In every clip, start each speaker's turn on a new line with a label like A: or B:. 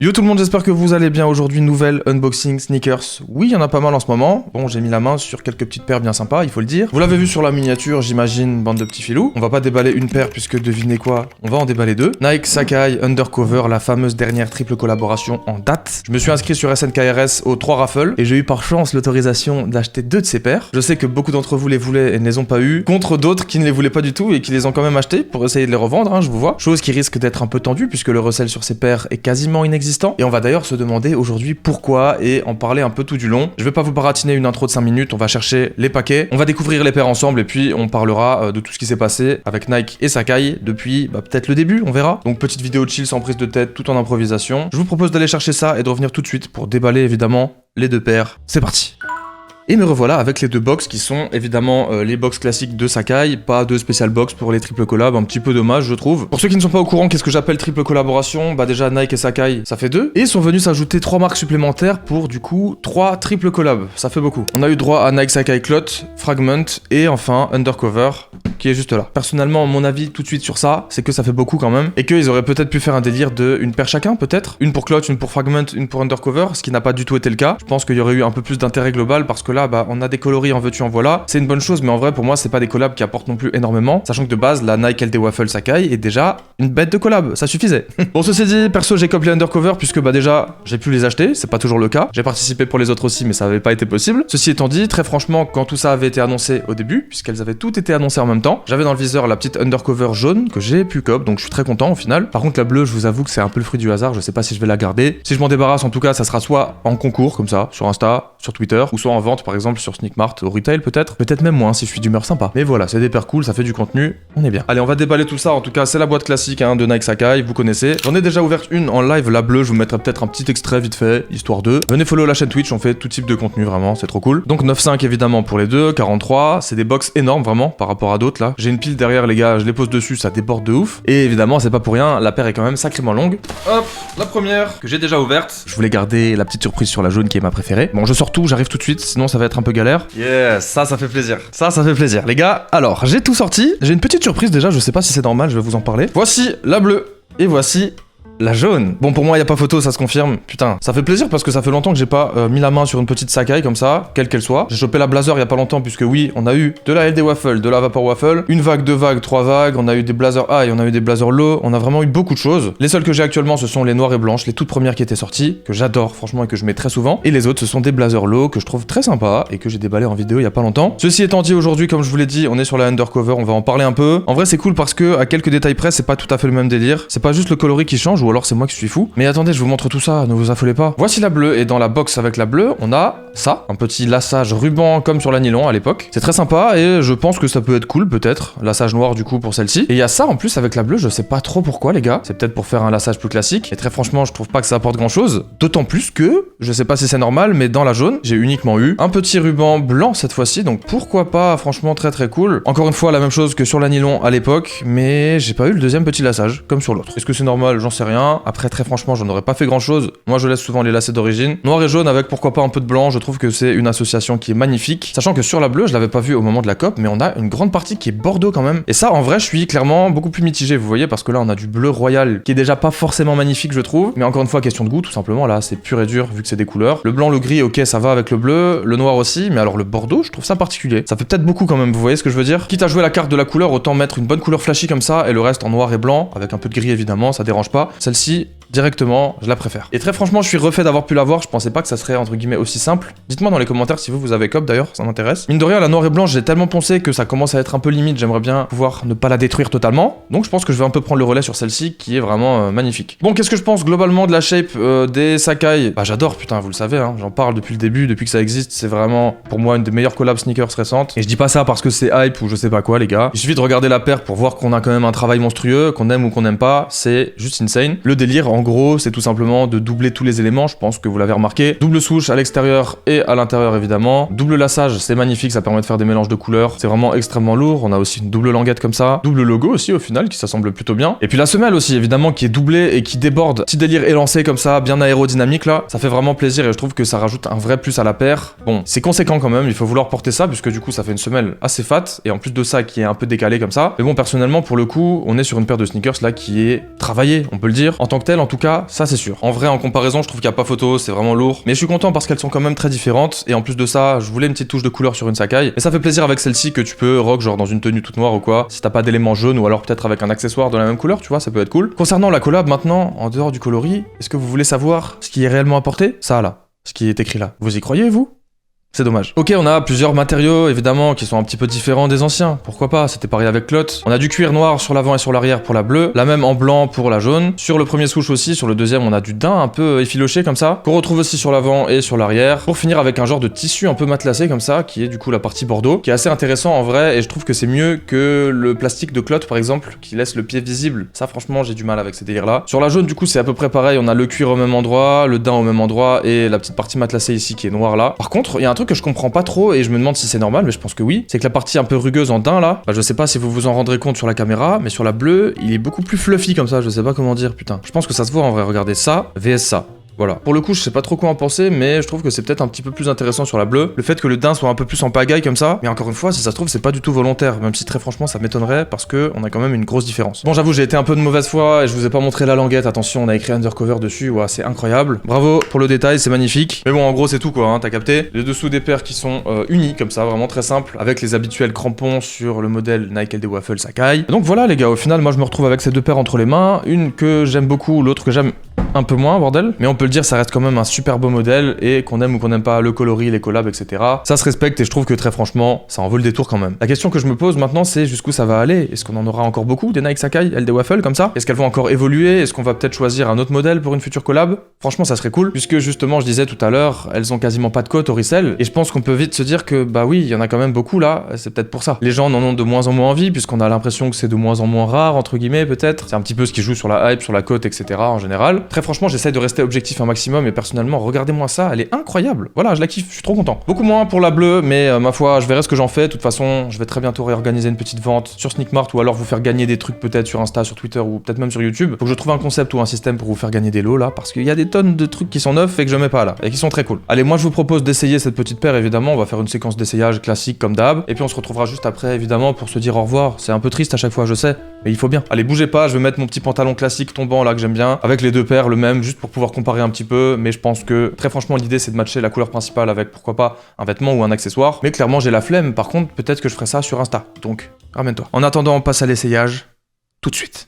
A: Yo tout le monde, j'espère que vous allez bien. Aujourd'hui, nouvelle unboxing sneakers. Oui, il y en a pas mal en ce moment. Bon, j'ai mis la main sur quelques petites paires bien sympas, il faut le dire. Vous l'avez vu sur la miniature, j'imagine, bande de petits filous. On va pas déballer une paire puisque devinez quoi, on va en déballer deux. Nike Sacai Undercover, la fameuse dernière triple collaboration en date. Je me suis inscrit sur SNKRS aux 3 raffles et j'ai eu par chance l'autorisation d'acheter 2 de ces paires. Je sais que beaucoup d'entre vous les voulaient et ne les ont pas eu, contre d'autres qui ne les voulaient pas du tout et qui les ont quand même achetés pour essayer de les revendre, hein, je vous vois. Chose qui risque d'être un peu tendue puisque le resell sur ces paires est quasiment inexistant. Et on va d'ailleurs se demander aujourd'hui pourquoi et en parler un peu tout du long. Je vais pas vous baratiner une intro de 5 minutes, on va chercher les paquets, on va découvrir les paires ensemble et puis on parlera de tout ce qui s'est passé avec Nike et Sacai depuis peut-être le début, on verra. Donc petite vidéo chill sans prise de tête, tout en improvisation. Je vous propose d'aller chercher ça et de revenir tout de suite pour déballer évidemment les deux paires. C'est parti. Et me revoilà avec les deux box qui sont évidemment les box classiques de Sacai, pas de spécial box pour les triple collabs, un petit peu dommage je trouve. Pour ceux qui ne sont pas au courant, qu'est-ce que j'appelle triple collaboration? Bah déjà Nike et Sacai, ça fait 2. Et sont venus s'ajouter 3 marques supplémentaires pour du coup 3 triple collabs, ça fait beaucoup. On a eu droit à Nike Sacai Clot, Fragment et enfin Undercover, qui est juste là. Personnellement, mon avis tout de suite sur ça, c'est que ça fait beaucoup quand même, et qu'ils auraient peut-être pu faire un délire de une paire chacun peut-être. Une pour Clot, une pour Fragment, une pour Undercover, ce qui n'a pas du tout été le cas. Je pense qu'il y aurait eu un peu plus d'intérêt global parce que là, on a des coloris en veux-tu en voilà. C'est une bonne chose, mais en vrai, pour moi, c'est pas des collabs qui apportent non plus énormément. Sachant que de base, la Nike LD Waffle Sacai est déjà une bête de collab, ça suffisait. Bon, ceci dit, perso, j'ai copié Undercover puisque déjà, j'ai pu les acheter, c'est pas toujours le cas. J'ai participé pour les autres aussi, mais ça avait pas été possible. Ceci étant dit, très franchement, quand tout ça avait été annoncé au début, puisqu'elles avaient toutes été annoncées en même temps, j'avais dans le viseur la petite Undercover jaune que j'ai pu cop, donc je suis très content au final. Par contre, la bleue, je vous avoue que c'est un peu le fruit du hasard, je sais pas si je vais la garder. Si je m'en débarrasse, en tout cas, ça sera soit en concours, comme ça, sur Insta, sur Twitter, ou soit en vente, par exemple, sur Sneakmart, au retail peut-être même moins si je suis d'humeur sympa. Mais voilà, c'est des paires cool, ça fait du contenu, on est bien. Allez, on va déballer tout ça, en tout cas, c'est la boîte classique de Nike Sacai, vous connaissez. J'en ai déjà ouvert une en live, la bleue, je vous mettrai peut-être un petit extrait vite fait, histoire de. Venez follow la chaîne Twitch, on fait tout type de contenu, vraiment, c'est trop cool. Donc 9,5 évidemment pour les deux, 43, c'est des box énormes vraiment par rapport à d'autres là. J'ai une pile derrière les gars, je les pose dessus, ça déborde de ouf. Et évidemment, c'est pas pour rien, la paire est quand même sacrément longue. Hop, la première que j'ai déjà ouverte. Je voulais garder la petite surprise sur la jaune qui est ma préférée. Bon, je sors tout, j'arrive tout de suite, sinon ça va être un peu galère. Yes, ça fait plaisir. Ça fait plaisir. Les gars, alors, j'ai tout sorti. J'ai une petite surprise déjà, je sais pas si c'est normal, je vais vous en parler. Voici la bleue et voici la jaune. Bon, pour moi, y a pas photo, ça se confirme. Putain, ça fait plaisir parce que ça fait longtemps que j'ai pas mis la main sur une petite Sacai comme ça, quelle qu'elle soit. J'ai chopé la Blazer il y a pas longtemps puisque oui, on a eu de la LD Waffle, de la Vapor Waffle, une vague, 2 vagues, 3 vagues, on a eu des Blazer High, on a eu des Blazer Low, on a vraiment eu beaucoup de choses. Les seules que j'ai actuellement, ce sont les noires et blanches, les toutes premières qui étaient sorties, que j'adore franchement et que je mets très souvent. Et les autres, ce sont des Blazer Low que je trouve très sympas et que j'ai déballé en vidéo il y a pas longtemps. Ceci étant dit, aujourd'hui, comme je vous l'ai dit, on est sur la Undercover, on va en parler un peu. En vrai, c'est cool parce que à quelques détails près, c'est pas tout à fait le même délire. C'est pas juste le coloris qui change ou alors c'est moi qui suis fou. Mais attendez, je vous montre tout ça, ne vous affolez pas. Voici la bleue, et dans la box avec la bleue, on a ça, un petit lassage ruban comme sur la nylon à l'époque. C'est très sympa, et je pense que ça peut être cool, peut-être. Lassage noir du coup pour celle-ci. Et il y a ça en plus avec la bleue, je sais pas trop pourquoi les gars. C'est peut-être pour faire un lassage plus classique. Et très franchement, je trouve pas que ça apporte grand-chose. D'autant plus que, je sais pas si c'est normal, mais dans la jaune, j'ai uniquement eu un petit ruban blanc cette fois-ci, donc pourquoi pas, franchement très très cool. Encore une fois, la même chose que sur la nylon à l'époque, mais j'ai pas eu le deuxième petit lassage, comme sur l'autre. Est-ce que c'est normal? J'en sais rien. Après, très franchement, j'en aurais pas fait grand chose. Moi je laisse souvent les lacets d'origine. Noir et jaune avec pourquoi pas un peu de blanc, je trouve que c'est une association qui est magnifique. Sachant que sur la bleue, je l'avais pas vu au moment de la COP, mais on a une grande partie qui est bordeaux quand même. Et ça en vrai je suis clairement beaucoup plus mitigé, vous voyez, parce que là on a du bleu royal qui est déjà pas forcément magnifique je trouve. Mais encore une fois question de goût tout simplement, là c'est pur et dur vu que c'est des couleurs. Le blanc, le gris, ok ça va avec le bleu, le noir aussi, mais alors le bordeaux je trouve ça particulier. Ça fait peut-être beaucoup quand même, vous voyez ce que je veux dire? Quitte à jouer la carte de la couleur, autant mettre une bonne couleur flashy comme ça et le reste en noir et blanc, avec un peu de gris évidemment, ça dérange pas. Celle-ci directement, je la préfère. Et très franchement, je suis refait d'avoir pu l'avoir, je pensais pas que ça serait entre guillemets aussi simple. Dites-moi dans les commentaires si vous avez cop d'ailleurs, ça m'intéresse. Mine de rien, la noire et blanche, j'ai tellement poncé que ça commence à être un peu limite, j'aimerais bien pouvoir ne pas la détruire totalement. Donc je pense que je vais un peu prendre le relais sur celle-ci qui est vraiment magnifique. Bon, qu'est-ce que je pense globalement de la shape des Sacai? Bah j'adore, putain, vous le savez, j'en parle depuis le début, depuis que ça existe, c'est vraiment pour moi une des meilleures collabs sneakers récentes. Et je dis pas ça parce que c'est hype ou je sais pas quoi les gars. Il suffit de regarder la paire pour voir qu'on a quand même un travail monstrueux, qu'on aime ou qu'on aime pas, c'est juste insane. Le délire en gros, c'est tout simplement de doubler tous les éléments, je pense que vous l'avez remarqué. Double souche à l'extérieur et à l'intérieur évidemment. Double lassage, c'est magnifique, ça permet de faire des mélanges de couleurs. C'est vraiment extrêmement lourd. On a aussi une double languette comme ça. Double logo aussi au final qui s'assemble plutôt bien. Et puis la semelle aussi évidemment qui est doublée et qui déborde. Petit délire élancé comme ça, bien aérodynamique là. Ça fait vraiment plaisir et je trouve que ça rajoute un vrai plus à la paire. Bon, c'est conséquent quand même, il faut vouloir porter ça puisque du coup ça fait une semelle assez fat et en plus de ça qui est un peu décalée comme ça. Mais bon, personnellement pour le coup, on est sur une paire de sneakers là qui est travaillée, on peut le dire. En tant que tel, tout cas, ça c'est sûr. En vrai, en comparaison, je trouve qu'il n'y a pas photo, c'est vraiment lourd. Mais je suis content parce qu'elles sont quand même très différentes. Et en plus de ça, je voulais une petite touche de couleur sur une Sacai. Et ça fait plaisir avec celle-ci que tu peux rock genre dans une tenue toute noire ou quoi. Si t'as pas d'éléments jaunes ou alors peut-être avec un accessoire de la même couleur, tu vois, ça peut être cool. Concernant la collab maintenant, en dehors du coloris, est-ce que vous voulez savoir ce qui est réellement apporté? Ça là, ce qui est écrit là. Vous y croyez, vous? C'est dommage. Ok, on a plusieurs matériaux, évidemment, qui sont un petit peu différents des anciens. Pourquoi pas, c'était pareil avec Clot. On a du cuir noir sur l'avant et sur l'arrière pour la bleue, la même en blanc pour la jaune. Sur le premier souche aussi, sur le deuxième, on a du daim un peu effiloché comme ça, qu'on retrouve aussi sur l'avant et sur l'arrière. Pour finir avec un genre de tissu un peu matelassé comme ça, qui est du coup la partie bordeaux, qui est assez intéressant en vrai, et je trouve que c'est mieux que le plastique de Clot, par exemple, qui laisse le pied visible. Ça, franchement, j'ai du mal avec ces délires-là. Sur la jaune, du coup, c'est à peu près pareil. On a le cuir au même endroit, le daim au même endroit, et la petite partie matelassée ici qui est noire là. Par contre, il y a un truc que je comprends pas trop, et je me demande si c'est normal, mais je pense que oui, c'est que la partie un peu rugueuse en daim là, bah je sais pas si vous vous en rendrez compte sur la caméra, mais sur la bleue, il est beaucoup plus fluffy comme ça, je sais pas comment dire, putain. Je pense que ça se voit en vrai, regardez ça, vs ça. Voilà. Pour le coup, je sais pas trop quoi en penser, mais je trouve que c'est peut-être un petit peu plus intéressant sur la bleue. Le fait que le daim soit un peu plus en pagaille comme ça. Mais encore une fois, si ça se trouve, c'est pas du tout volontaire. Même si très franchement, ça m'étonnerait parce que on a quand même une grosse différence. Bon, j'avoue, j'ai été un peu de mauvaise foi et je vous ai pas montré la languette. Attention, on a écrit undercover dessus. Ouah, c'est incroyable. Bravo pour le détail, c'est magnifique. Mais bon, en gros, c'est tout quoi, hein, t'as capté. Les dessous des paires qui sont unis comme ça, vraiment très simple, avec les habituels crampons sur le modèle Nike LD Waffle Sacai. Donc voilà, les gars, au final, moi je me retrouve avec ces deux paires entre les mains. Une que j'aime beaucoup, l'autre que j'aime un peu moins, bordel. Mais on peut le dire, ça reste quand même un super beau modèle, et qu'on aime ou qu'on n'aime pas le coloris, les collabs, etc. Ça se respecte, et je trouve que très franchement, ça en vaut le détour quand même. La question que je me pose maintenant, c'est jusqu'où ça va aller. Est-ce qu'on en aura encore beaucoup des Nike Sacai LD Waffle comme ça? Est-ce qu'elles vont encore évoluer? Est-ce qu'on va peut-être choisir un autre modèle pour une future collab? Franchement, ça serait cool, puisque justement, je disais tout à l'heure, elles ont quasiment pas de côte au resell, et je pense qu'on peut vite se dire que bah oui, il y en a quand même beaucoup là, c'est peut-être pour ça. Les gens en ont de moins en moins envie, puisqu'on a l'impression que c'est de moins en moins rare, entre guillemets, peut-être. C'est un petit peu ce qui joue sur la hype, sur la côte, etc. en général. Très franchement, j'essaie de rester objectif un maximum, et personnellement, regardez-moi ça, elle est incroyable. Voilà, je la kiffe, je suis trop content. Beaucoup moins pour la bleue, mais ma foi, je verrai ce que j'en fais. De toute façon, je vais très bientôt réorganiser une petite vente sur Sneakmart, ou alors vous faire gagner des trucs peut-être sur Insta, sur Twitter, ou peut-être même sur YouTube. Faut que je trouve un concept ou un système pour vous faire gagner des lots là, parce qu'il y a des tonnes de trucs qui sont neufs et que je mets pas là, et qui sont très cool. Allez, moi je vous propose d'essayer cette petite paire, évidemment, on va faire une séquence d'essayage classique comme d'hab, et puis on se retrouvera juste après, évidemment, pour se dire au revoir. C'est un peu triste à chaque fois, je sais, mais il faut bien. Allez, bougez pas, je vais mettre mon petit pantalon classique tombant là que j'aime bien, avec les deux paires, le même, juste pour pouvoir comparer un petit peu, mais je pense que, très franchement, l'idée c'est de matcher la couleur principale avec, pourquoi pas, un vêtement ou un accessoire, mais clairement j'ai la flemme, par contre, peut-être que je ferai ça sur Insta, donc, ramène-toi. En attendant, on passe à l'essayage, tout de suite.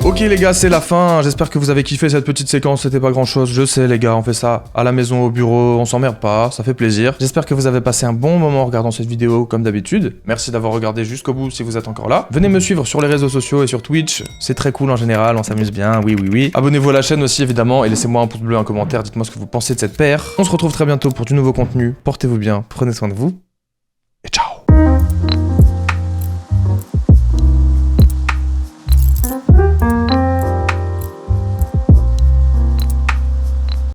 A: Ok les gars, c'est la fin, j'espère que vous avez kiffé cette petite séquence, c'était pas grand chose, je sais les gars, on fait ça à la maison, au bureau, on s'emmerde pas, ça fait plaisir. J'espère que vous avez passé un bon moment en regardant cette vidéo comme d'habitude, merci d'avoir regardé jusqu'au bout si vous êtes encore là. Venez me suivre sur les réseaux sociaux et sur Twitch, c'est très cool en général, on s'amuse bien, oui. Abonnez-vous à la chaîne aussi évidemment, et laissez-moi un pouce bleu, un commentaire, dites-moi ce que vous pensez de cette paire. On se retrouve très bientôt pour du nouveau contenu, portez-vous bien, prenez soin de vous,